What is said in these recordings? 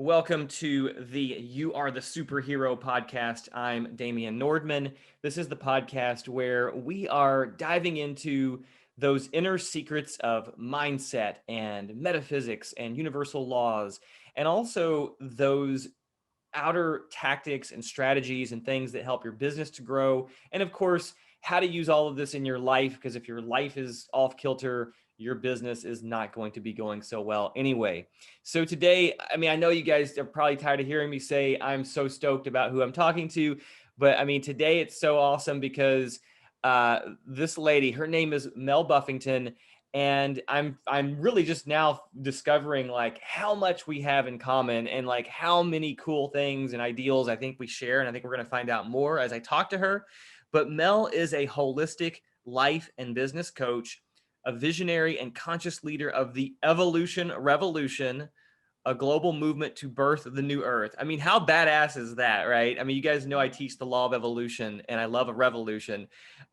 Welcome to the You Are the Superhero podcast. I'm Damian Nordman. This is the podcast where we are diving into those inner secrets of mindset and metaphysics and universal laws, and also those outer tactics and strategies and things that help your business to grow. And of course, how to use all of this in your life, because if your life is off kilter, your business is not going to be going so well anyway. So today, I know you guys are probably tired of hearing me say I'm so stoked about who I'm talking to, but today it's so awesome because this lady, her name is Mel Buffington, and I'm really just now discovering like how much we have in common and like how many cool things and ideals I think we share, and I think we're going to find out more as I talk to her. But Mel is a holistic life and business coach, a visionary and conscious leader of the evolution revolution, a global movement to birth the new earth. How badass is that, right? You guys know I teach the law of evolution and I love a revolution.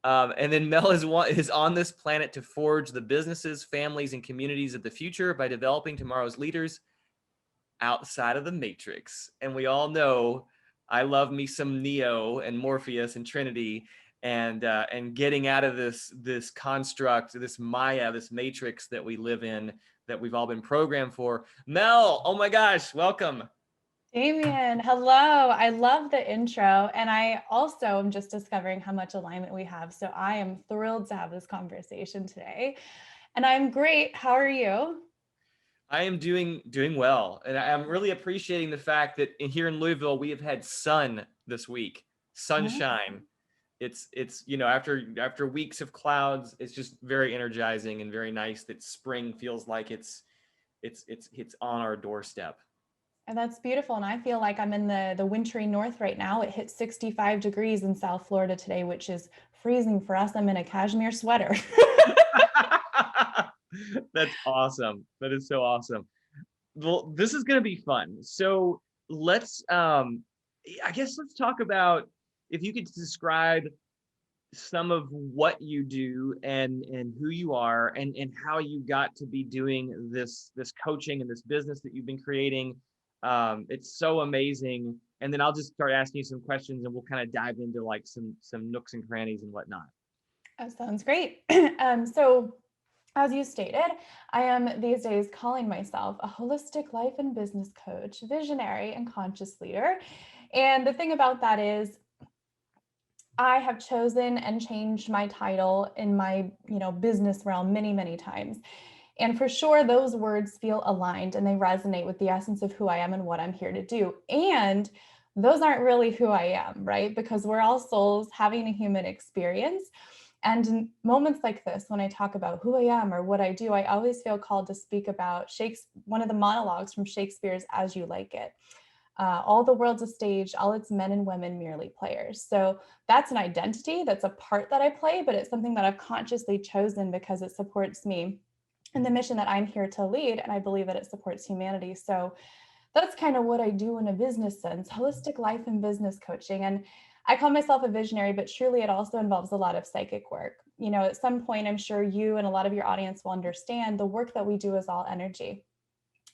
And then Mel is on this planet to forge the businesses, families, and communities of the future by developing tomorrow's leaders outside of the matrix. And we all know I love me some Neo and Morpheus and Trinity, and getting out of this construct, this Maya, this matrix that we live in, that we've all been programmed for. Mel, oh my gosh, welcome. Damien, hello. I love the intro. And I also am just discovering how much alignment we have. So I am thrilled to have this conversation today. And I'm great. How are you? I am doing well, and I'm really appreciating the fact that here in Louisville we have had sun this week, sunshine. It's after weeks of clouds, it's just very energizing and very nice that spring feels like it's on our doorstep. And that's beautiful. And I feel like I'm in the wintry north right now. It hit 65 degrees in South Florida today, which is freezing for us. I'm in a cashmere sweater. That's awesome. That is so awesome. Well, this is going to be fun. So let's, I guess let's talk about, if you could describe some of what you do and who you are, and how you got to be doing this coaching and this business that you've been creating. It's so amazing. And then I'll just start asking you some questions and we'll kind of dive into like some nooks and crannies and whatnot. That sounds great. So as you stated, I am these days calling myself a holistic life and business coach, visionary and conscious leader. And the thing about that is I have chosen and changed my title in my, business realm many, many times. And for sure, those words feel aligned and they resonate with the essence of who I am and what I'm here to do. And those aren't really who I am, right? Because we're all souls having a human experience. And in moments like this, when I talk about who I am or what I do, I always feel called to speak about one of the monologues from Shakespeare's As You Like It. All the world's a stage, all its men and women merely players. So that's an identity, that's a part that I play, but it's something that I've consciously chosen because it supports me and the mission that I'm here to lead. And I believe that it supports humanity. So that's kind of what I do in a business sense, holistic life and business coaching. And I call myself a visionary, but truly it also involves a lot of psychic work. At some point, I'm sure you and a lot of your audience will understand the work that we do is all energy.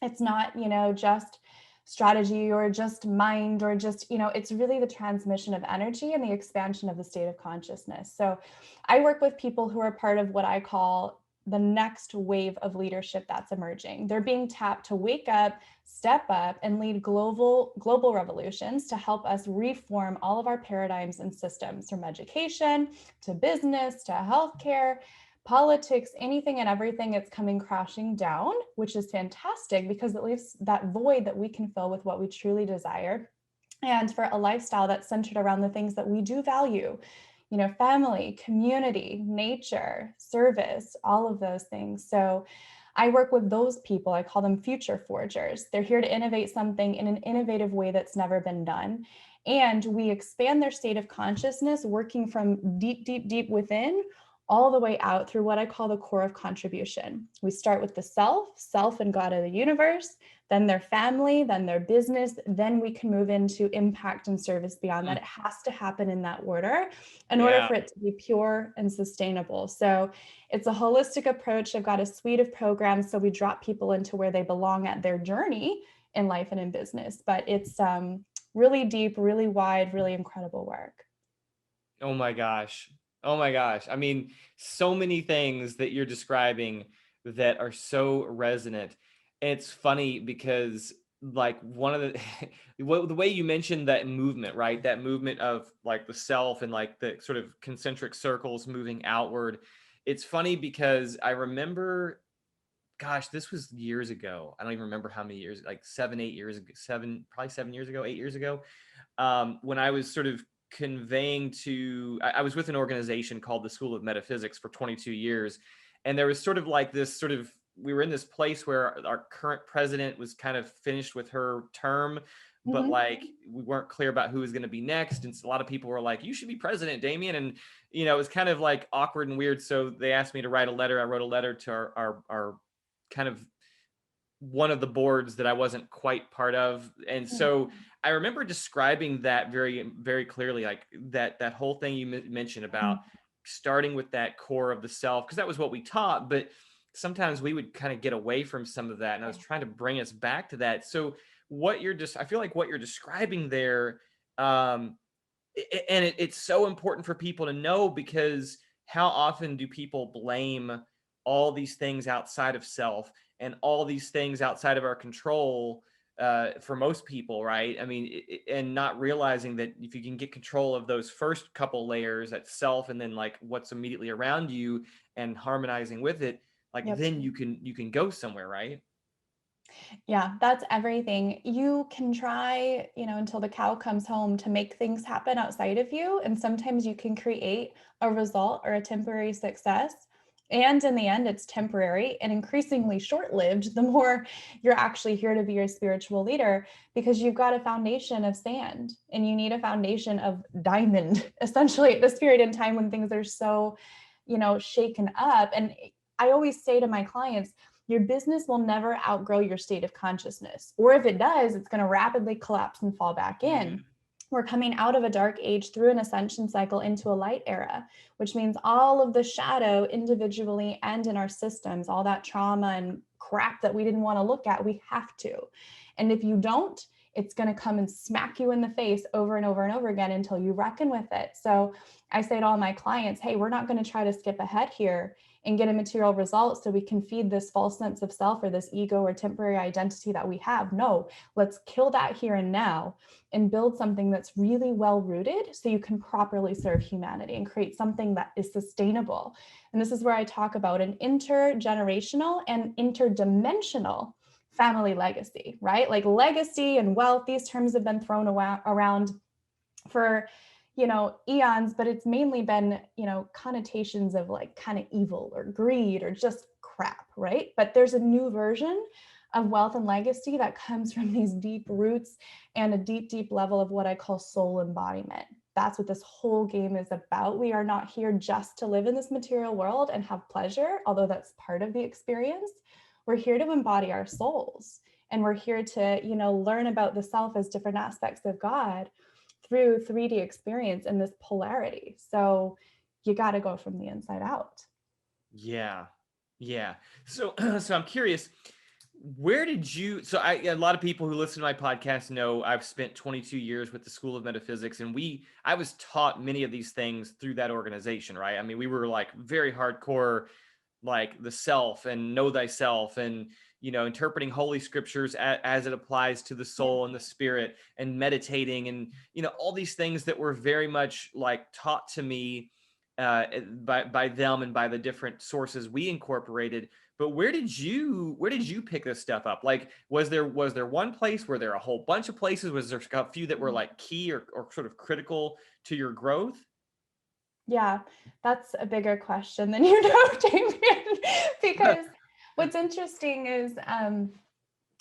It's not, just strategy or just mind or just, it's really the transmission of energy and the expansion of the state of consciousness. So I work with people who are part of what I call the next wave of leadership that's emerging. They're being tapped to wake up, step up, and lead global revolutions to help us reform all of our paradigms and systems, from education to business to healthcare, politics, anything and everything. It's coming crashing down, which is fantastic because it leaves that void that we can fill with what we truly desire, and for a lifestyle that's centered around the things that we do value. Family, community, nature, service, all of those things. So I work with those people. I call them future forgers. They're here to innovate something in an innovative way that's never been done. And we expand their state of consciousness, working from deep, deep, deep within all the way out through what I call the core of contribution. We start with the self and God of the universe, then their family, then their business, then we can move into impact and service beyond that. It has to happen in that order in order for it to be pure and sustainable. So it's a holistic approach. I've got a suite of programs. So we drop people into where they belong at their journey in life and in business. But it's really deep, really wide, really incredible work. Oh my gosh. Oh my gosh. I mean, so many things that you're describing that are so resonant. It's funny because like one of the the way you mentioned that movement, right? That movement of like the self and like the sort of concentric circles moving outward. It's funny because I remember, gosh, this was years ago. I don't even remember how many years, like 7, 8 years ago, probably 7 years ago, 8 years ago, when I was sort of conveying to, I was with an organization called the School of Metaphysics for 22 years. And there was sort of like this sort of, we were in this place where our current president was kind of finished with her term, but Mm-hmm. like we weren't clear about who was going to be next. And so a lot of people were like, you should be president, Damien. And, you know, it was kind of like awkward and weird. So they asked me to write a letter. I wrote a letter to our kind of one of the boards that I wasn't quite part of. And so I remember describing that very, very clearly, like that whole thing you mentioned about starting with that core of the self, because that was what we taught. But sometimes we would kind of get away from some of that. And I was trying to bring us back to that. So what you're just, I feel like what you're describing there, and it's so important for people to know, because how often do people blame all these things outside of self and all these things outside of our control, for most people, right? I mean, and not realizing that if you can get control of those first couple layers at self and then like what's immediately around you and harmonizing with it, like Yep. then you can go somewhere, right? Yeah, that's everything. You can try, until the cow comes home to make things happen outside of you. And sometimes you can create a result or a temporary success. And in the end, it's temporary and increasingly short lived the more you're actually here to be your spiritual leader, because you've got a foundation of sand and you need a foundation of diamond, essentially, at this period in time when things are so, shaken up. And I always say to my clients, your business will never outgrow your state of consciousness. Or if it does, it's going to rapidly collapse and fall back in. Mm. We're coming out of a dark age through an ascension cycle into a light era, which means all of the shadow individually and in our systems, all that trauma and crap that we didn't want to look at, we have to. And if you don't, it's going to come and smack you in the face over and over and over again until you reckon with it. So I say to all my clients, hey, we're not going to try to skip ahead here and get a material result so we can feed this false sense of self or this ego or temporary identity that we have. No, let's kill that here and now and build something that's really well rooted so you can properly serve humanity and create something that is sustainable. And this is where I talk about an intergenerational and interdimensional family legacy, right? Like legacy and wealth, these terms have been thrown around for eons, but it's mainly been connotations of like kind of evil or greed or just crap, right? But there's a new version of wealth and legacy that comes from these deep roots and a deep level of what I call soul embodiment. That's what this whole game is about. We are not here just to live in this material world and have pleasure, although that's part of the experience. We're here to embody our souls, and we're here to learn about the self as different aspects of God through 3D experience in this polarity. So you got to go from the inside out. Yeah. Yeah. So so I'm curious, where did you, so a lot of people who listen to my podcast know I've spent 22 years with the School of Metaphysics, and I was taught many of these things through that organization, right? I mean, we were like very hardcore, like the self and know thyself, and interpreting holy scriptures as it applies to the soul and the spirit, and meditating, and all these things that were very much like taught to me, by them and by the different sources we incorporated. But where did you pick this stuff up? Like, was there one place? Were there a whole bunch of places? Was there a few that were like key or sort of critical to your growth? Yeah, that's a bigger question than you know, Damien, because what's interesting is, I'm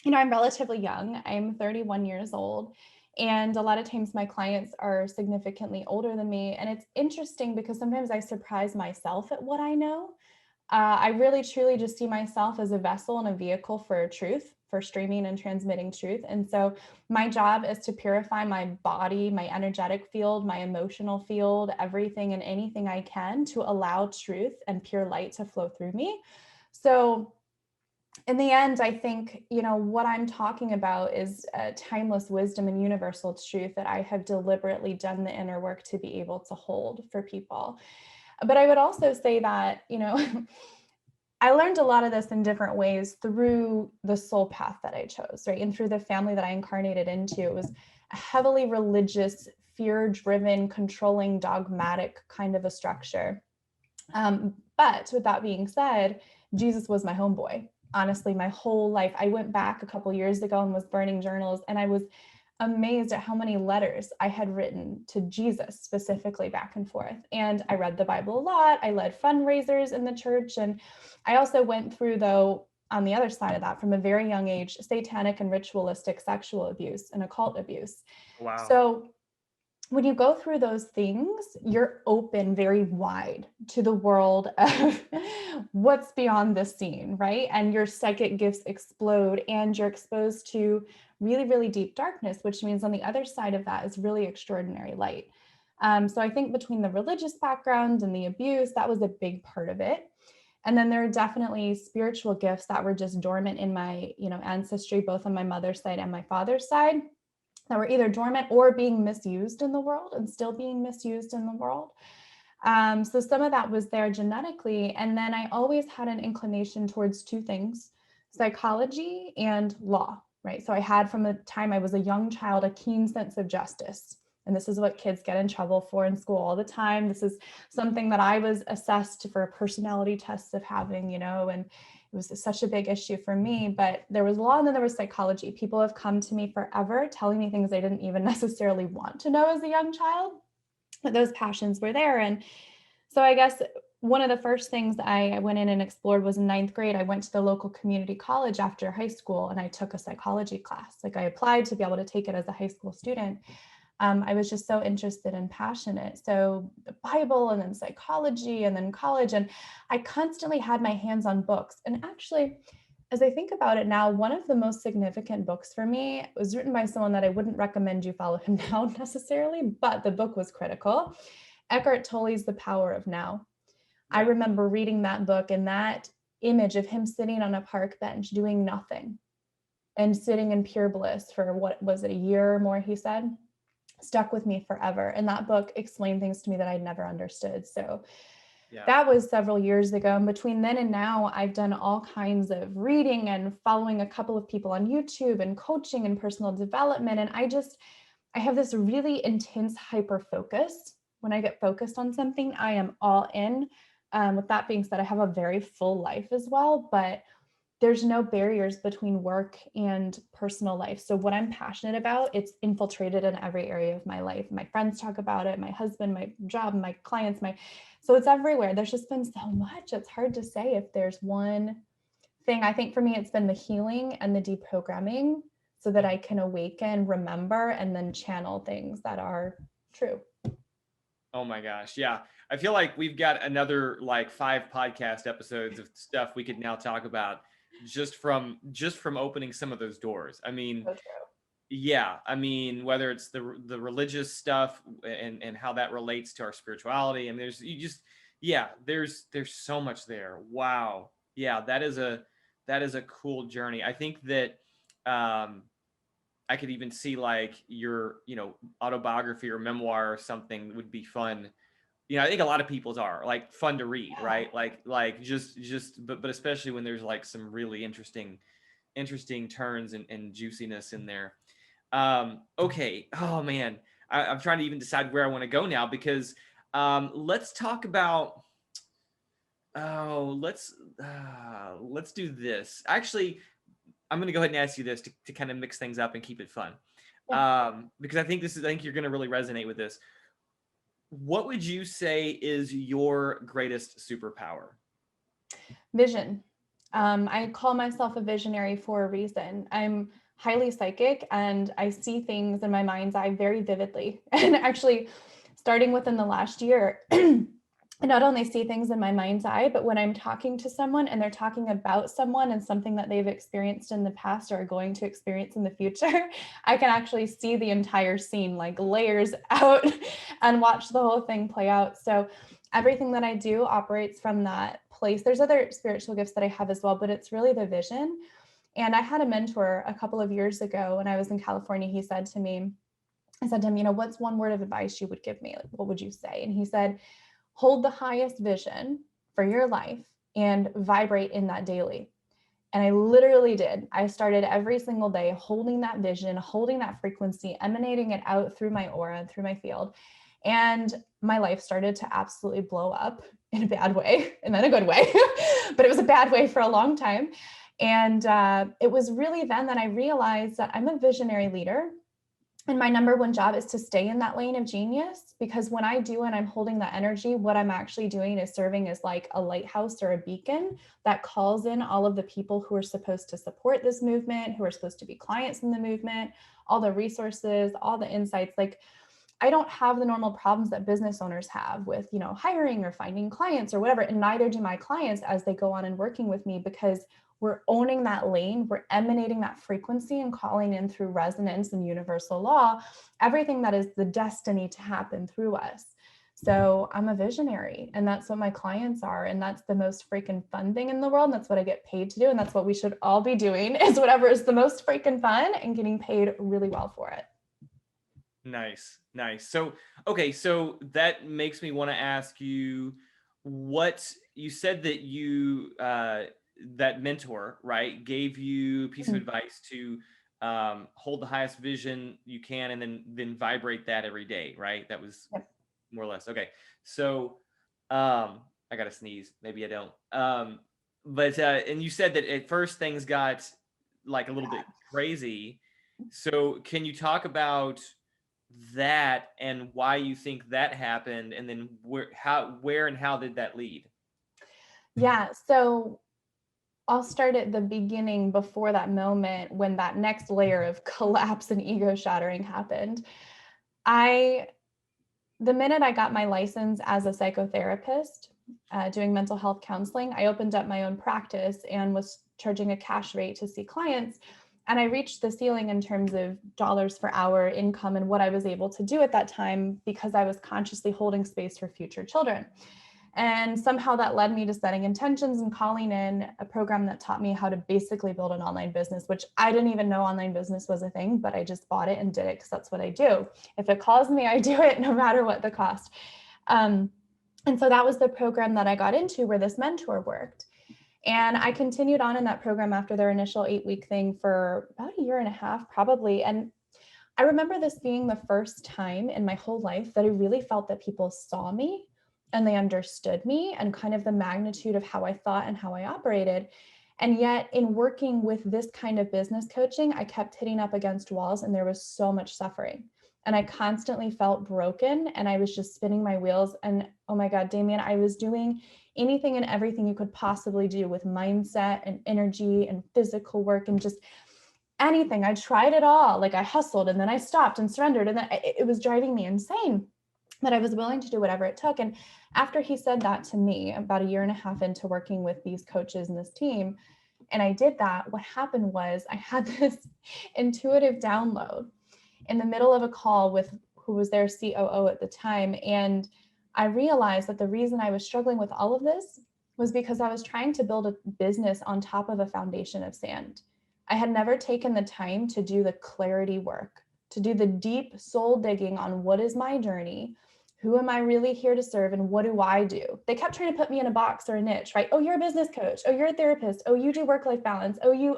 relatively young. I'm 31 years old. And a lot of times my clients are significantly older than me. And it's interesting because sometimes I surprise myself at what I know. I really truly just see myself as a vessel and a vehicle for truth, for streaming and transmitting truth. And so my job is to purify my body, my energetic field, my emotional field, everything and anything I can to allow truth and pure light to flow through me. So in the end, I think, what I'm talking about is timeless wisdom and universal truth that I have deliberately done the inner work to be able to hold for people. But I would also say that, I learned a lot of this in different ways through the soul path that I chose, right? And through the family that I incarnated into. It was a heavily religious, fear-driven, controlling, dogmatic kind of a structure. But with that being said, Jesus was my homeboy. Honestly, my whole life. I went back a couple years ago and was burning journals, and I was amazed at how many letters I had written to Jesus specifically back and forth. And I read the Bible a lot. I led fundraisers in the church. And I also went through, though, on the other side of that, from a very young age, satanic and ritualistic sexual abuse and occult abuse. Wow. So when you go through those things, you're open very wide to the world of what's beyond the scene, right? And your psychic gifts explode, and you're exposed to really, really deep darkness, which means on the other side of that is really extraordinary light. So I think between the religious background and the abuse, that was a big part of it. And then there are definitely spiritual gifts that were just dormant in my, ancestry, both on my mother's side and my father's side, that were either dormant or being misused in the world and still being misused in the world. So some of that was there genetically. And then I always had an inclination towards two things: psychology and law, right? So I had, from the time I was a young child, a keen sense of justice. And this is what kids get in trouble for in school all the time. This is something that I was assessed for personality tests of having, and it was such a big issue for me. But there was law, and then there was psychology. People have come to me forever telling me things I didn't even necessarily want to know as a young child, but those passions were there. And so I guess one of the first things I went in and explored was in 9th grade. I went to the local community college after high school, and I took a psychology class. Like, I applied to be able to take it as a high school student. I was just so interested and passionate. So the Bible, and then psychology, and then college. And I constantly had my hands on books. And actually, as I think about it now, one of the most significant books for me was written by someone that I wouldn't recommend you follow him now necessarily, but the book was critical. Eckhart Tolle's The Power of Now. I remember reading that book, and that image of him sitting on a park bench doing nothing and sitting in pure bliss for, what was it, a year or more, he said, stuck with me forever. And that book explained things to me that I'd never understood. So that was several years ago. And between then and now, I've done all kinds of reading and following a couple of people on YouTube and coaching and personal development. And I have this really intense hyper focus. When I get focused on something, I am all in. With that being said, I have a very full life as well, but there's no barriers between work and personal life. So what I'm passionate about, it's infiltrated in every area of my life. My friends talk about it, my husband, my job, my clients, so it's everywhere. There's just been so much. It's hard to say if there's one thing. I think for me, it's been the healing and the deprogramming, so that I can awaken, remember, and then channel things that are true. Oh my gosh. Yeah. I feel like we've got another 5 podcast episodes of stuff we could now talk about just from opening some of those doors. I mean, So true. yeah. I mean, whether it's the religious stuff and how that relates to our spirituality. And there's so much there. Wow. Yeah. That is a cool journey. I think that, I could even see your, autobiography or memoir or something would be fun. I think a lot of people's are fun to read, right? But especially when there's some really interesting turns and juiciness in there. Okay. Oh man. I'm trying to even decide where I want to go now, because let's talk about, let's do this. Actually, I'm going to go ahead and ask you this to kind of mix things up and keep it fun. Because I think you're going to really resonate with this. What would you say is your greatest superpower? Vision. I call myself a visionary for a reason. I'm highly psychic, and I see things in my mind's eye very vividly. And actually, starting within the last year, I not only see things in my mind's eye, but when I'm talking to someone and they're talking about someone and something that they've experienced in the past or are going to experience in the future, I can actually see the entire scene, layers out, and watch the whole thing play out. So everything that I do operates from that place. There's other spiritual gifts that I have as well, but it's really the vision. And I had a mentor a couple of years ago when I was in California. He said to me, I said to him, what's one word of advice you would give me? Like, what would you say? And he said, hold the highest vision for your life and vibrate in that daily. And I literally did. I started every single day holding that vision, holding that frequency, emanating it out through my aura, through my field. And my life started to absolutely blow up in a bad way, and then a good way, but it was a bad way for a long time. And it was really then that I realized that I'm a visionary leader. And my number one job is to stay in that lane of genius, because when I do and I'm holding that energy, what I'm actually doing is serving as like a lighthouse or a beacon that calls in all of the people who are supposed to support this movement, who are supposed to be clients in the movement, all the resources, all the insights. Like, I don't have the normal problems that business owners have with, hiring or finding clients or whatever. And neither do my clients as they go on and working with me, because we're owning that lane, we're emanating that frequency and calling in through resonance and universal law, everything that is the destiny to happen through us. So I'm a visionary, and that's what my clients are. And that's the most freaking fun thing in the world. And that's what I get paid to do. And that's what we should all be doing, is whatever is the most freaking fun and getting paid really well for it. Nice. So, okay. So that makes me want to ask you, what you said that you, that mentor, right, gave you a piece of advice to hold the highest vision you can, and then vibrate that every day, right? That was more or less. Okay. So I got to sneeze. Maybe I don't. But and you said that at first things got like a little bit crazy. So can you talk about that and why you think that happened, and then where and how did that lead? Yeah. So I'll start at the beginning, before that moment when that next layer of collapse and ego shattering happened. The minute I got my license as a psychotherapist, doing mental health counseling, I opened up my own practice and was charging a cash rate to see clients. And I reached the ceiling in terms of dollars per hour income and what I was able to do at that time, because I was consciously holding space for future children. And somehow that led me to setting intentions and calling in a program that taught me how to basically build an online business, which I didn't even know online business was a thing, but I just bought it and did it because that's what I do. If it calls me, I do it no matter what the cost. And so that was the program that I got into, where this mentor worked. And I continued on in that program after their initial 8-week thing for about a year and a half, probably. And I remember this being the first time in my whole life that I really felt that people saw me and they understood me and kind of the magnitude of how I thought and how I operated. And yet in working with this kind of business coaching, I kept hitting up against walls and there was so much suffering. And I constantly felt broken and I was just spinning my wheels. And oh my God, Damien, I was doing anything and everything you could possibly do with mindset and energy and physical work and just anything. I tried it all. Like, I hustled and then I stopped and surrendered. And then it was driving me insane, but I was willing to do whatever it took. And after he said that to me, about a year and a half into working with these coaches and this team, and I did that, what happened was I had this intuitive download in the middle of a call with who was their COO at the time. And I realized that the reason I was struggling with all of this was because I was trying to build a business on top of a foundation of sand. I had never taken the time to do the clarity work, to do the deep soul digging on what is my journey, who am I really here to serve, and what do I do? They kept trying to put me in a box or a niche, right? Oh, you're a business coach. Oh, you're a therapist. Oh, you do work-life balance. Oh, you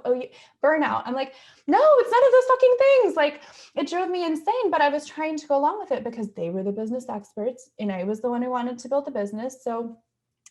burnout. I'm like, no, it's none of those fucking things. Like, it drove me insane, but I was trying to go along with it because they were the business experts and I was the one who wanted to build the business. So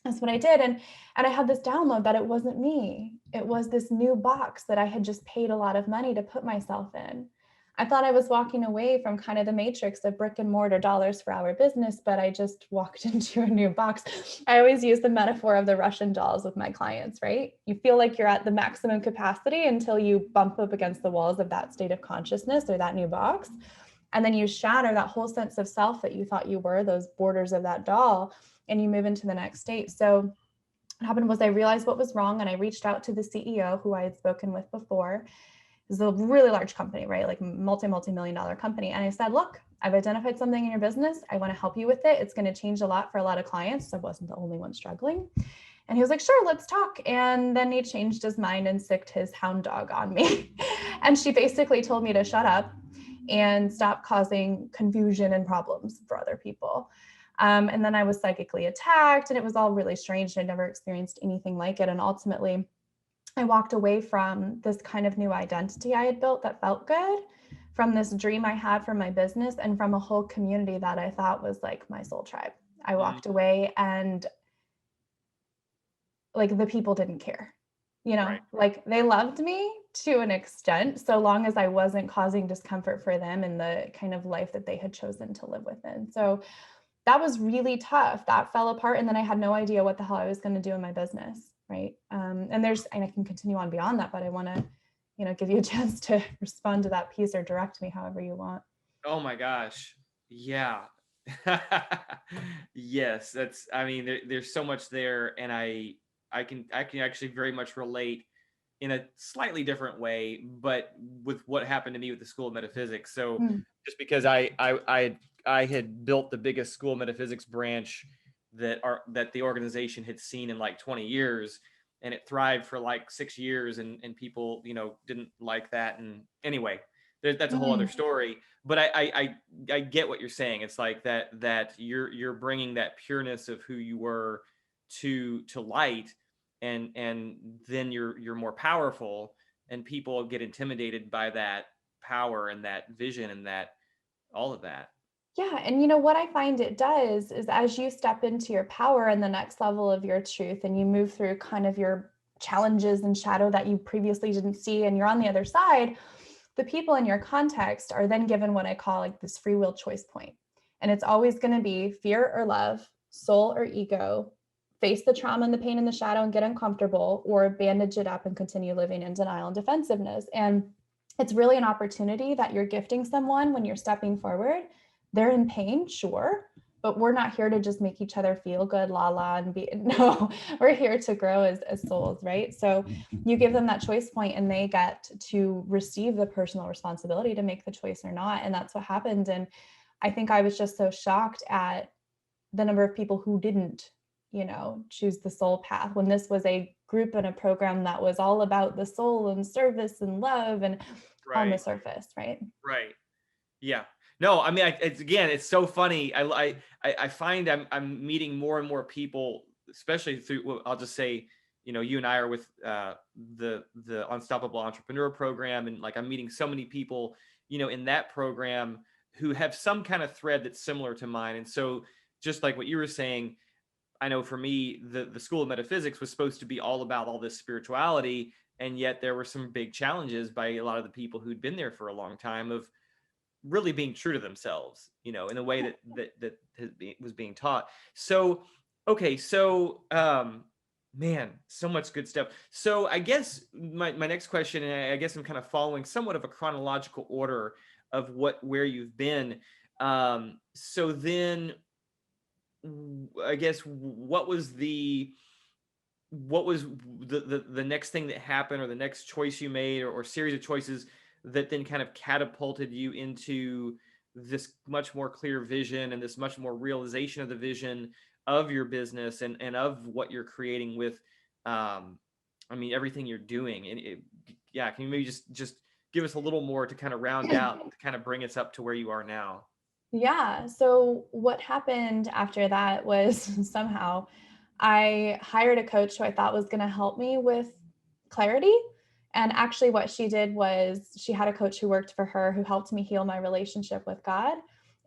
that's what I did. And I had this download that it wasn't me. It was this new box that I had just paid a lot of money to put myself in. I thought I was walking away from kind of the matrix of brick and mortar dollars per hour business, but I just walked into a new box. I always use the metaphor of the Russian dolls with my clients, right? You feel like you're at the maximum capacity until you bump up against the walls of that state of consciousness or that new box. And then you shatter that whole sense of self that you thought you were, those borders of that doll, and you move into the next state. So what happened was I realized what was wrong and I reached out to the CEO who I had spoken with before. It's a really large company, right? Like multi-million dollar company. And I said, look, I've identified something in your business. I want to help you with it. It's going to change a lot for a lot of clients. So I wasn't the only one struggling. And he was like, sure, let's talk. And then he changed his mind and sicked his hound dog on me. And she basically told me to shut up and stop causing confusion and problems for other people. And then I was psychically attacked, and it was all really strange. I'd never experienced anything like it. And ultimately, I walked away from this kind of new identity I had built that felt good, from this dream I had for my business, and from a whole community that I thought was like my soul tribe. I Mm, walked away, and like the people didn't care, right. like they loved me to an extent, so long as I wasn't causing discomfort for them and the kind of life that they had chosen to live within. So that was really tough. That fell apart. And then I had no idea what the hell I was going to do in my business. Right. And I can continue on beyond that, but I want to, give you a chance to respond to that piece or direct me however you want. Oh my gosh. Yeah. Yes, I mean, there's so much there, and I can actually very much relate in a slightly different way, but with what happened to me with the School of Metaphysics. So Mm, just because I had built the biggest School of Metaphysics branch that the organization had seen in like 20 years, and it thrived for like 6 years, and people, didn't like that. And anyway, that's a whole other mm. story. But I get what you're saying. It's like that you're bringing that pureness of who you were to light, and then you're more powerful, and people get intimidated by that power and that vision and that all of that. Yeah. And what I find it does is, as you step into your power and the next level of your truth, and you move through kind of your challenges and shadow that you previously didn't see, and you're on the other side, the people in your context are then given what I call like this free will choice point. And it's always going to be fear or love, soul or ego, face the trauma and the pain in the shadow and get uncomfortable, or bandage it up and continue living in denial and defensiveness. And it's really an opportunity that you're gifting someone when you're stepping forward. They're in pain, sure, but we're not here to just make each other feel good, la la, and be, no, we're here to grow as souls, right? So you give them that choice point, and they get to receive the personal responsibility to make the choice or not. And that's what happened. And I think I was just so shocked at the number of people who didn't, choose the soul path, when this was a group and a program that was all about the soul and service and love and on the Right. surface, right? Right. Yeah. No, I mean, it's so funny. I find I'm meeting more and more people, especially through, well, I'll just say, you and I are with the Unstoppable Entrepreneur program, and like I'm meeting so many people, in that program, who have some kind of thread that's similar to mine. And so, just like what you were saying, I know for me, the School of Metaphysics was supposed to be all about all this spirituality, and yet there were some big challenges by a lot of the people who'd been there for a long time of really being true to themselves, in a way that was being taught. So, okay, so man, so much good stuff. So I guess my next question, and I guess I'm kind of following somewhat of a chronological order of where you've been. So then I guess what was the next thing that happened, or the next choice you made, or series of choices that then kind of catapulted you into this much more clear vision, and this much more realization of the vision of your business, and of what you're creating with I mean, everything you're doing. And yeah, can you maybe just give us a little more to kind of round out, to kind of bring us up to where you are now? Yeah. So what happened after that was somehow I hired a coach who I thought was going to help me with clarity. And actually, what she did was she had a coach who worked for her who helped me heal my relationship with God.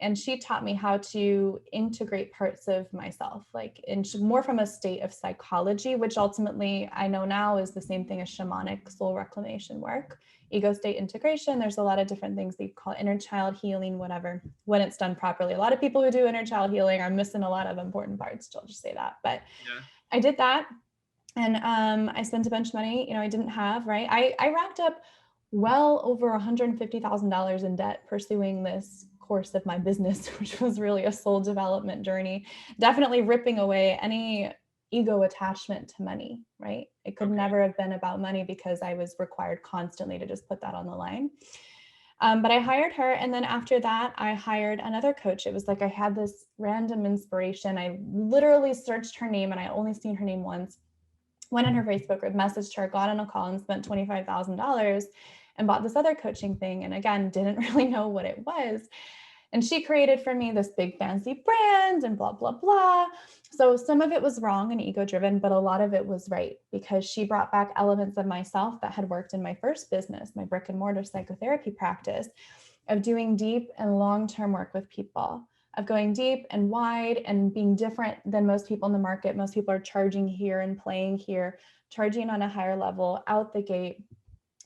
And she taught me how to integrate parts of myself, like more from a state of psychology, which ultimately I know now is the same thing as shamanic soul reclamation work, ego state integration. There's a lot of different things they call inner child healing, whatever, when it's done properly. A lot of people who do inner child healing are missing a lot of important parts. I'll just say that. But Yeah. I did that. And I spent a bunch of money, I didn't have, right? I racked up well over $150,000 in debt pursuing this course of my business, which was really a soul development journey, definitely ripping away any ego attachment to money, right? It could Okay. never have been about money because I was required constantly to just put that on the line. But I hired her. And then after that, I hired another coach. It was like I had this random inspiration. I literally searched her name, and I only seen her name once. went in her Facebook group, messaged her, got on a call and spent $25,000 and bought this other coaching thing. And again, didn't really know what it was. And she created for me this big fancy brand and blah, blah, blah. So some of it was wrong and ego driven, but a lot of it was right, because she brought back elements of myself that had worked in my first business, my brick and mortar psychotherapy practice, of doing deep and long-term work with people, of going deep and wide and being different than most people in the market. Most people are charging here and playing here, charging on a higher level out the gate,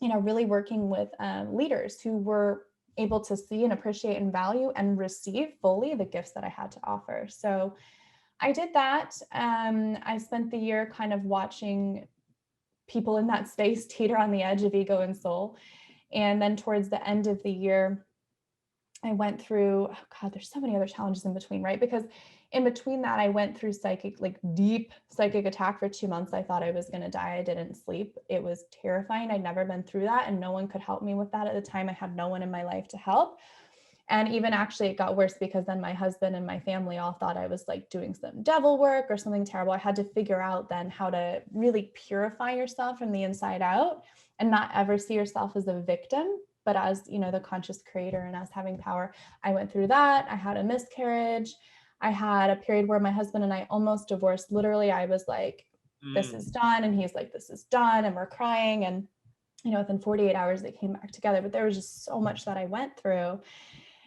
really working with leaders who were able to see and appreciate and value and receive fully the gifts that I had to offer. So I did that. I spent the year kind of watching people in that space teeter on the edge of ego and soul. And then towards the end of the year, I went through, oh God, there's so many other challenges in between, right? Because in between that, I went through deep psychic attack for 2 months. I thought I was going to die. I didn't sleep. It was terrifying. I'd never been through that, and no one could help me with that at the time. I had no one in my life to help. And even actually it got worse, because then my husband and my family all thought I was like doing some devil work or something terrible. I had to figure out then how to really purify yourself from the inside out and not ever see yourself as a victim, but as, the conscious creator and as having power. I went through that. I had a miscarriage. I had a period where my husband and I almost divorced. Literally, I was like, this is done. And he's like, this is done. And we're crying. And, within 48 hours, they came back together. But there was just so much that I went through.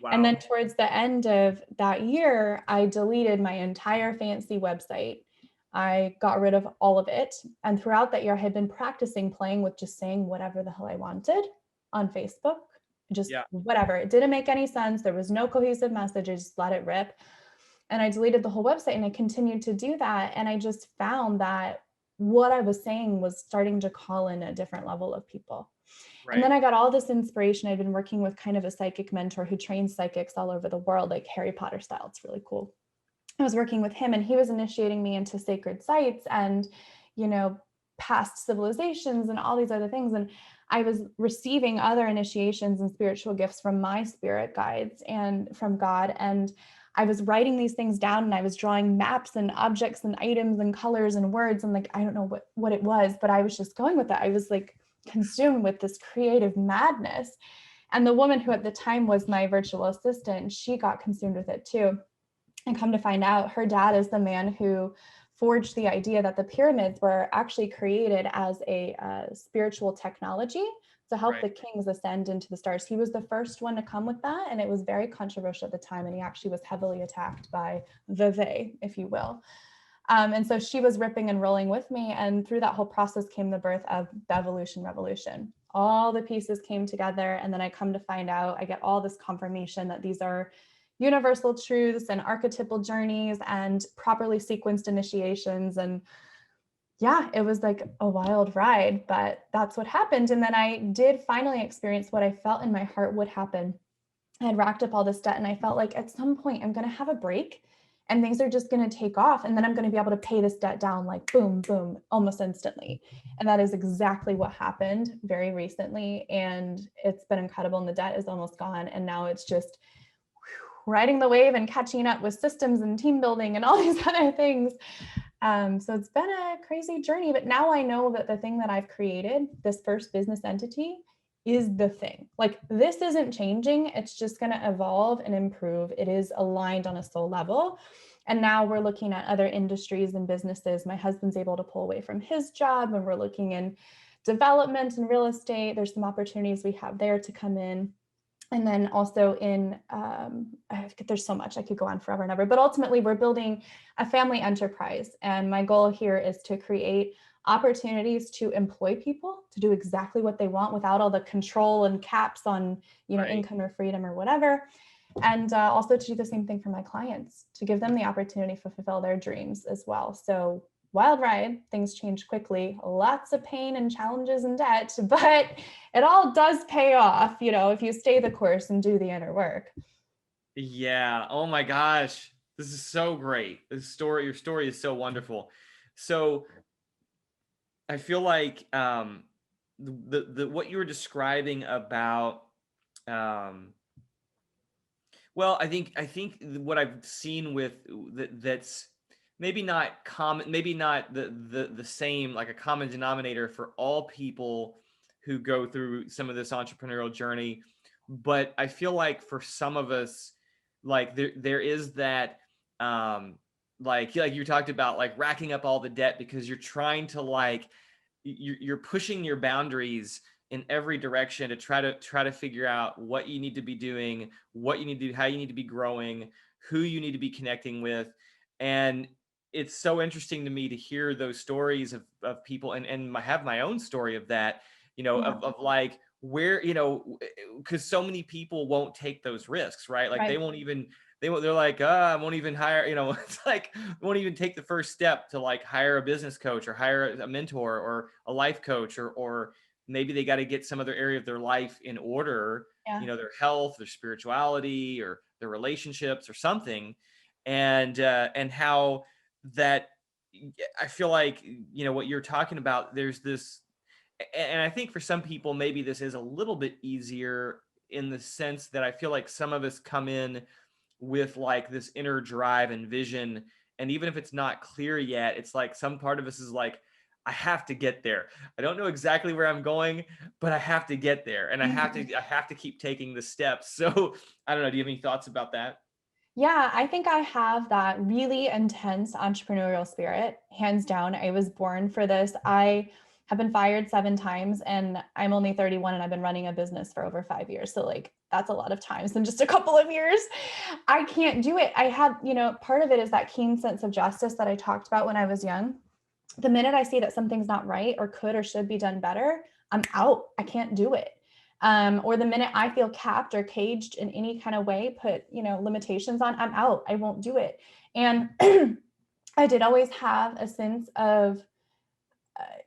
Wow. And then towards the end of that year, I deleted my entire fancy website. I got rid of all of it. And throughout that year, I had been practicing playing with just saying whatever the hell I wanted on Facebook, just whatever. It didn't make any sense. There was no cohesive message. I just let it rip. And I deleted the whole website, and I continued to do that. And I just found that what I was saying was starting to call in a different level of people. Right. And then I got all this inspiration. I'd been working with kind of a psychic mentor who trains psychics all over the world, like Harry Potter style. It's really cool. I was working with him, and he was initiating me into sacred sites and, past civilizations and all these other things. And I was receiving other initiations and spiritual gifts from my spirit guides and from God. And I was writing these things down, and I was drawing maps and objects and items and colors and words. And I don't know what it was, but I was just going with it. I was consumed with this creative madness. And the woman who at the time was my virtual assistant, she got consumed with it too. And come to find out, her dad is the man who forged the idea that the pyramids were actually created as a spiritual technology to help the kings ascend into the stars. He was the first one to come with that, and it was very controversial at the time, and he actually was heavily attacked by the they, if you will. And so she was ripping and rolling with me, and through that whole process came the birth of the Evolution Revolution. All the pieces came together, and then I come to find out, I get all this confirmation that these are universal truths and archetypal journeys and properly sequenced initiations. And yeah, it was like a wild ride, but that's what happened. And then I did finally experience what I felt in my heart would happen. I had racked up all this debt, and I felt like at some point I'm going to have a break and things are just going to take off. And then I'm going to be able to pay this debt down, like boom, boom, almost instantly. And that is exactly what happened very recently. And it's been incredible. And the debt is almost gone. And now it's just riding the wave and catching up with systems and team building and all these other things. So it's been a crazy journey, but now I know that the thing that I've created, this first business entity, is the thing. This isn't changing. It's just going to evolve and improve. It is aligned on a soul level. And now we're looking at other industries and businesses. My husband's able to pull away from his job, and we're looking in development and real estate. There's some opportunities we have there to come in. And then also in, there's so much, I could go on forever and ever, but ultimately we're building a family enterprise. And my goal here is to create opportunities to employ people to do exactly what they want without all the control and caps on, income or freedom or whatever. And also to do the same thing for my clients, to give them the opportunity to fulfill their dreams as well. So wild ride, things change quickly, lots of pain and challenges and debt, but it all does pay off, if you stay the course and do the inner work. Yeah. Oh my gosh. This is so great. Your story is so wonderful. So I feel like the what you were describing about well, I think what I've seen with that's maybe not common, maybe not the same, like a common denominator for all people who go through some of this entrepreneurial journey. But I feel like for some of us, like there is that, like you talked about, like racking up all the debt because you're trying to like, you're pushing your boundaries in every direction to try to figure out what you need to be doing, what you need to do, how you need to be growing, who you need to be connecting with. And it's so interesting to me to hear those stories of people, and I have my own story of that, Yeah. of like where, because so many people won't take those risks, right? Like they Right. won't even, they're like, I won't even hire, it's like, won't even take the first step to like hire a business coach or hire a mentor or a life coach, or maybe they got to get some other area of their life in order, Yeah. their health, their spirituality, or their relationships or something. And how that, I feel like, what you're talking about, there's this, and I think for some people, maybe this is a little bit easier in the sense that I feel like some of us come in with like this inner drive and vision. And even if it's not clear yet, it's like some part of us is like, I have to get there. I don't know exactly where I'm going, but I have to get there. And Mhm. I have to keep taking the steps. So I don't know. Do you have any thoughts about that? Yeah, I think I have that really intense entrepreneurial spirit, hands down. I was born for this. I have been fired 7 times and I'm only 31 and I've been running a business for over 5 years. So, like, that's a lot of times in just a couple of years. I can't do it. I have, part of it is that keen sense of justice that I talked about when I was young. The minute I see that something's not right or could or should be done better, I'm out. I can't do it. Or the minute I feel capped or caged in any kind of way, put, limitations on, I'm out. I won't do it. And I did always have a sense of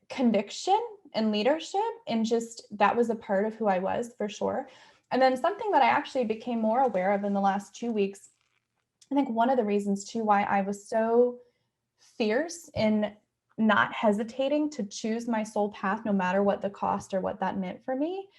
conviction and leadership, and just that was a part of who I was for sure. And then something that I actually became more aware of in the last 2 weeks, I think one of the reasons too why I was so fierce in not hesitating to choose my soul path, no matter what the cost or what that meant for me,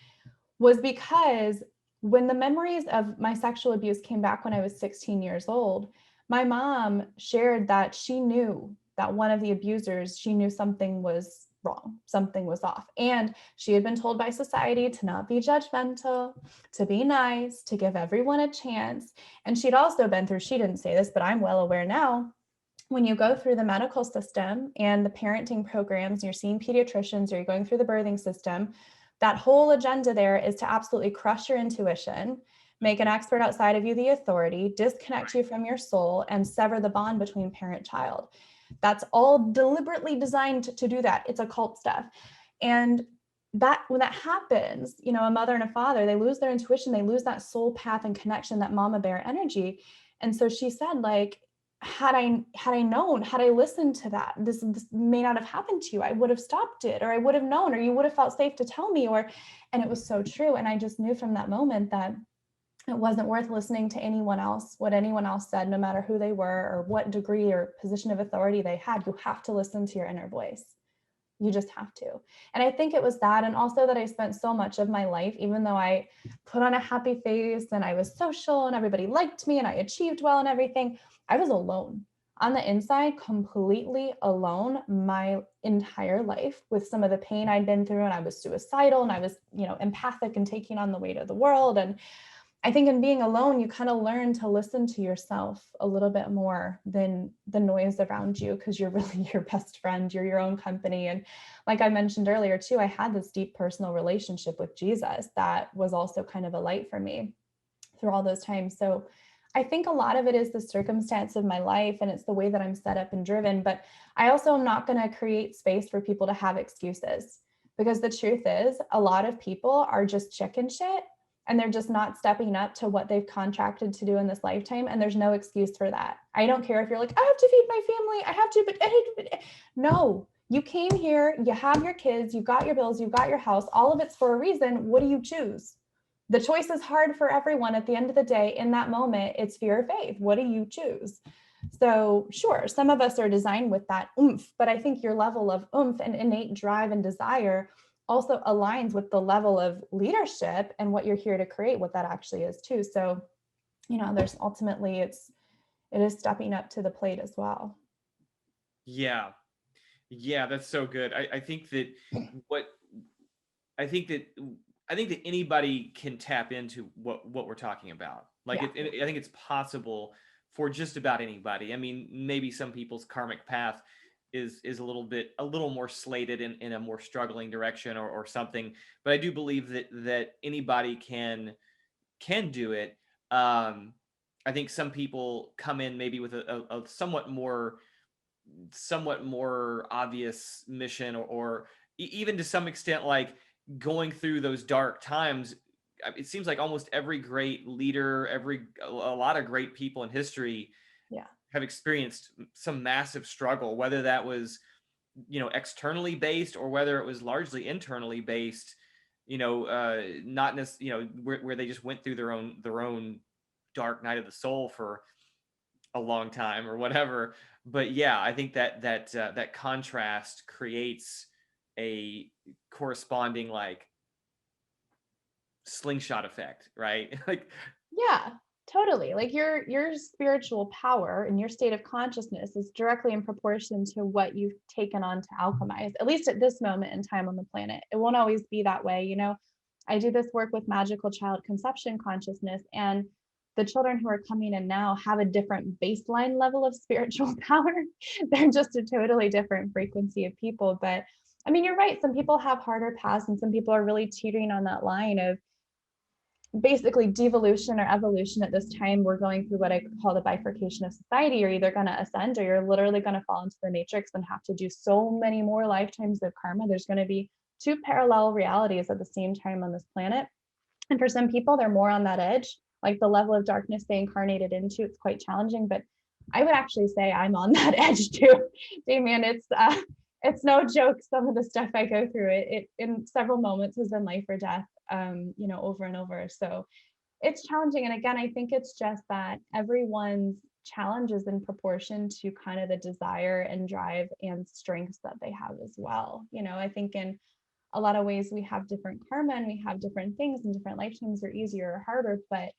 was because when the memories of my sexual abuse came back when I was 16 years old, my mom shared that she knew that one of the abusers, she knew something was wrong, something was off. And she had been told by society to not be judgmental, to be nice, to give everyone a chance. And she'd also been through, she didn't say this, but I'm well aware now, when you go through the medical system and the parenting programs, you're seeing pediatricians or you're going through the birthing system, that whole agenda there is to absolutely crush your intuition, make an expert outside of you the authority, disconnect you from your soul, and sever the bond between parent-child. That's all deliberately designed to do that. It's occult stuff. And that when that happens, a mother and a father, they lose their intuition, they lose that soul path and connection, that mama bear energy. And so she said, like, had I known, had I listened to that, this may not have happened to you. I would have stopped it, or I would have known, or you would have felt safe to tell me, and it was so true. And I just knew from that moment that it wasn't worth listening to anyone else, what anyone else said, no matter who they were or what degree or position of authority they had. You have to listen to your inner voice. You just have to. And I think it was that. And also that I spent so much of my life, even though I put on a happy face and I was social and everybody liked me and I achieved well and everything, I was alone on the inside, completely alone my entire life with some of the pain I'd been through. And I was suicidal and I was, empathic and taking on the weight of the world. And I think in being alone, you kind of learn to listen to yourself a little bit more than the noise around you, because you're really your best friend, you're your own company. And like I mentioned earlier too, I had this deep personal relationship with Jesus that was also kind of a light for me through all those times. So I think a lot of it is the circumstance of my life and it's the way that I'm set up and driven. But I also am not going to create space for people to have excuses, because the truth is a lot of people are just chicken shit and they're just not stepping up to what they've contracted to do in this lifetime. And there's no excuse for that. I don't care if you're like, I have to feed my family, I have to, but no, you came here, you have your kids, you got your bills, you got your house, all of it's for a reason. What do you choose? The choice is hard for everyone. At the end of the day, in that moment, it's fear or faith. What do you choose? So sure, some of us are designed with that oomph, but I think your level of oomph and innate drive and desire also aligns with the level of leadership and what you're here to create, what that actually is too. So, there's ultimately it is stepping up to the plate as well. Yeah. Yeah, that's so good. I think that what I think that I think that anybody can tap into what we're talking about. Like Yeah. I think it's possible for just about anybody. I mean, maybe some people's karmic path is a little more slated in a more struggling direction or something. But I do believe that anybody can do it. Um, I think some people come in maybe with a somewhat more obvious mission or even to some extent like going through those dark times. It seems like almost every great leader, a lot of great people in history Yeah. have experienced some massive struggle, whether that was externally based or whether it was largely internally based. Not necessarily, where they just went through their own dark night of the soul for a long time or whatever. But yeah, I think that contrast creates a corresponding like slingshot effect, right? Like, Yeah, totally. Like your spiritual power and your state of consciousness is directly in proportion to what you've taken on to alchemize, at least at this moment in time on the planet. It won't always be that way, you know. I do this work with magical child conception consciousness, and the children who are coming in now have a different baseline level of spiritual power. They're just a totally different frequency of people. But I mean, you're right. Some people have harder paths, and some people are really teetering on that line of basically devolution or evolution. At this time we're going through what I call the bifurcation of society. You're either going to ascend or you're literally going to fall into the matrix and have to do so many more lifetimes of karma. There's going to be two parallel realities at the same time on this planet, and for some people they're more on that edge, like the level of darkness they incarnated into, it's quite challenging. But I would actually say I'm on that edge too, Damien. It's no joke. Some of the stuff I go through, it in several moments has been life or death, over and over. So it's challenging. And again, I think it's just that everyone's challenge is in proportion to kind of the desire and drive and strengths that they have as well. I think in a lot of ways we have different karma and we have different things, and different lifetimes are easier or harder. But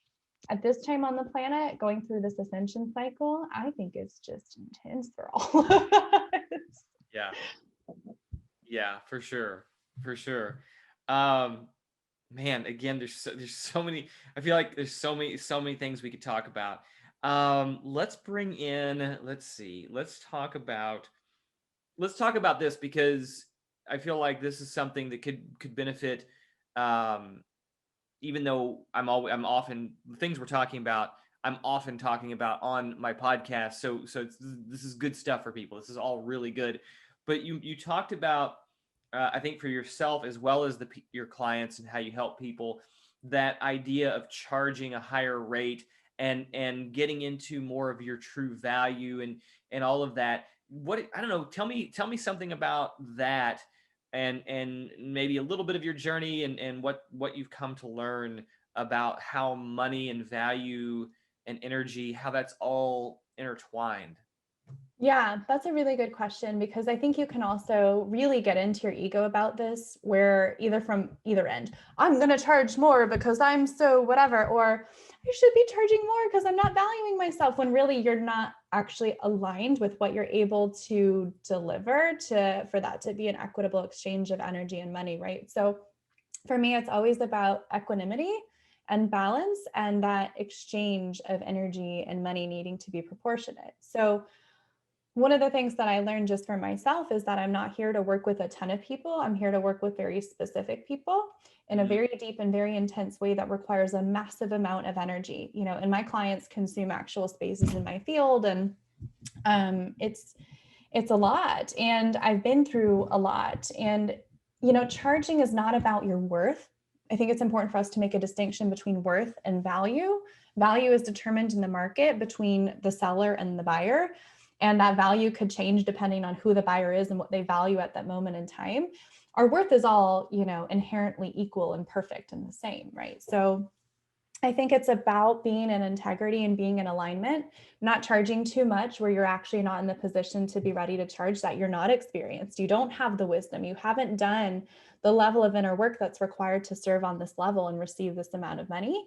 at this time on the planet, going through this ascension cycle, I think it's just intense for all of us. yeah, yeah, for sure, for sure. Um, Man, again, there's so many. I feel like there's so many things we could talk about. Let's bring in. Let's see. Let's talk about this because I feel like this is something that could benefit. Um, Even though I'm often the things we're talking about, I'm often talking about on my podcast. So this is good stuff for people. This is all really good. But you talked about, I think for yourself as well as your clients and how you help people, that idea of charging a higher rate and getting into more of your true value and all of that. What, I don't know, tell me something about that, and maybe a little bit of your journey and what you've come to learn about how money and value and energy, how that's all intertwined. Yeah, that's a really good question, because I think you can also really get into your ego about this, where either from either end, I'm going to charge more because I'm so whatever, or I should be charging more because I'm not valuing myself, when really you're not actually aligned with what you're able to deliver for that to be an equitable exchange of energy and money, right? So for me, it's always about equanimity and balance, and that exchange of energy and money needing to be proportionate. So one of the things that I learned just for myself is that I'm not here to work with a ton of people. I'm here to work with very specific people in a Mhm. very deep and very intense way that requires a massive amount of energy. And my clients consume actual spaces in my field, and it's a lot. And I've been through a lot. And charging is not about your worth. I think it's important for us to make a distinction between worth and value. Value is determined in the market between the seller and the buyer. And that value could change depending on who the buyer is and what they value at that moment in time. Our worth is all, inherently equal and perfect and the same, right? So I think it's about being in integrity and being in alignment, not charging too much where you're actually not in the position to be ready to charge that. You're not experienced. You don't have the wisdom. You haven't done the level of inner work that's required to serve on this level and receive this amount of money.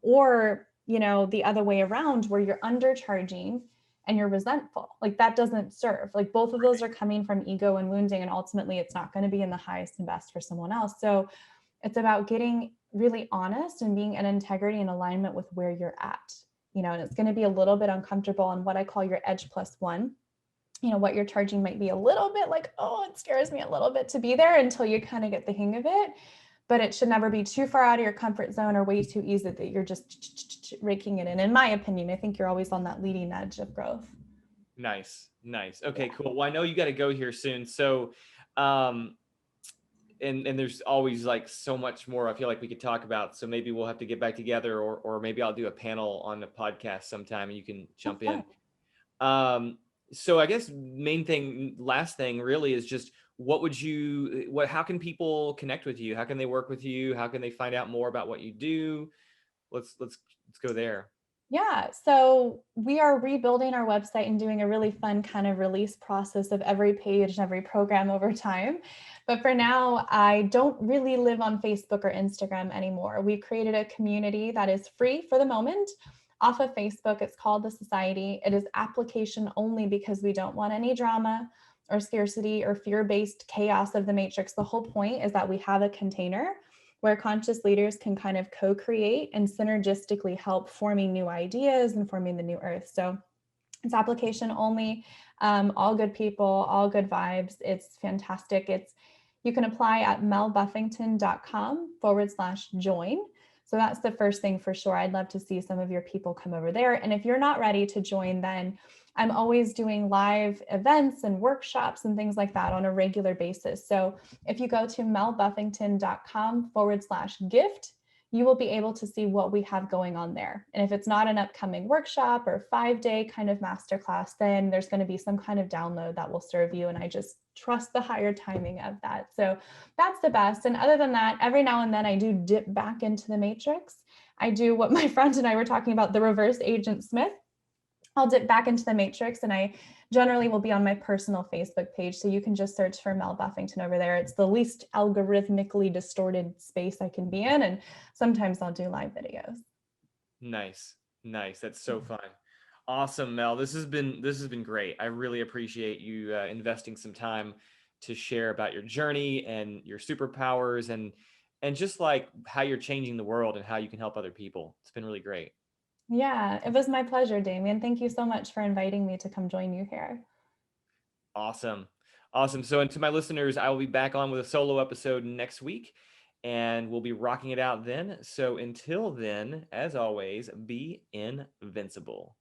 Or, the other way around, where you're undercharging and you're resentful. Like that doesn't serve. Like both of those are coming from ego and wounding, and ultimately it's not going to be in the highest and best for someone else. So it's about getting really honest and being in integrity and alignment with where you're at, and it's going to be a little bit uncomfortable on what I call your edge +1. What you're charging might be a little bit like, oh, it scares me a little bit to be there until you kind of get the hang of it. But it should never be too far out of your comfort zone or way too easy that you're just raking it in my opinion. I think you're always on that leading edge of growth. Nice. Okay, cool. Well, I know you got to go here soon. So, and there's always like so much more I feel like we could talk about. So maybe we'll have to get back together, or maybe I'll do a panel on the podcast sometime and you can jump in. So I guess last thing really is just how can people connect with you? How can they work with you? How can they find out more about what you do? Let's go there. Yeah, so we are rebuilding our website and doing a really fun kind of release process of every page and every program over time. But for now, I don't really live on Facebook or Instagram anymore. We've created a community that is free for the moment off of Facebook. It's called The Society. It is application only because we don't want any drama or scarcity or fear-based chaos of the matrix. The whole point is that we have a container where conscious leaders can kind of co-create and synergistically help forming new ideas and forming the new earth. So it's application only, all good people, all good vibes. It's fantastic. You can apply at melbuffington.com/join. So that's the first thing for sure. I'd love to see some of your people come over there. And if you're not ready to join, then I'm always doing live events and workshops and things like that on a regular basis. So if you go to melbuffington.com/gift, you will be able to see what we have going on there. And if it's not an upcoming workshop or 5-day kind of masterclass, then there's going to be some kind of download that will serve you. And I just trust the higher timing of that. So that's the best. And other than that, every now and then I do dip back into the matrix. I do what my friend and I were talking about, the reverse Agent Smith. I'll dip back into the matrix, and I generally will be on my personal Facebook page. So you can just search for Mel Buffington over there. It's the least algorithmically distorted space I can be in. And sometimes I'll do live videos. Nice. That's so fun. Awesome, Mel. This has been great. I really appreciate you investing some time to share about your journey and your superpowers and just like how you're changing the world and how you can help other people. It's been really great. Yeah, it was my pleasure, Damien. Thank you so much for inviting me to come join you here. Awesome. So, and to my listeners, I will be back on with a solo episode next week, and we'll be rocking it out then. So until then, as always, be invincible.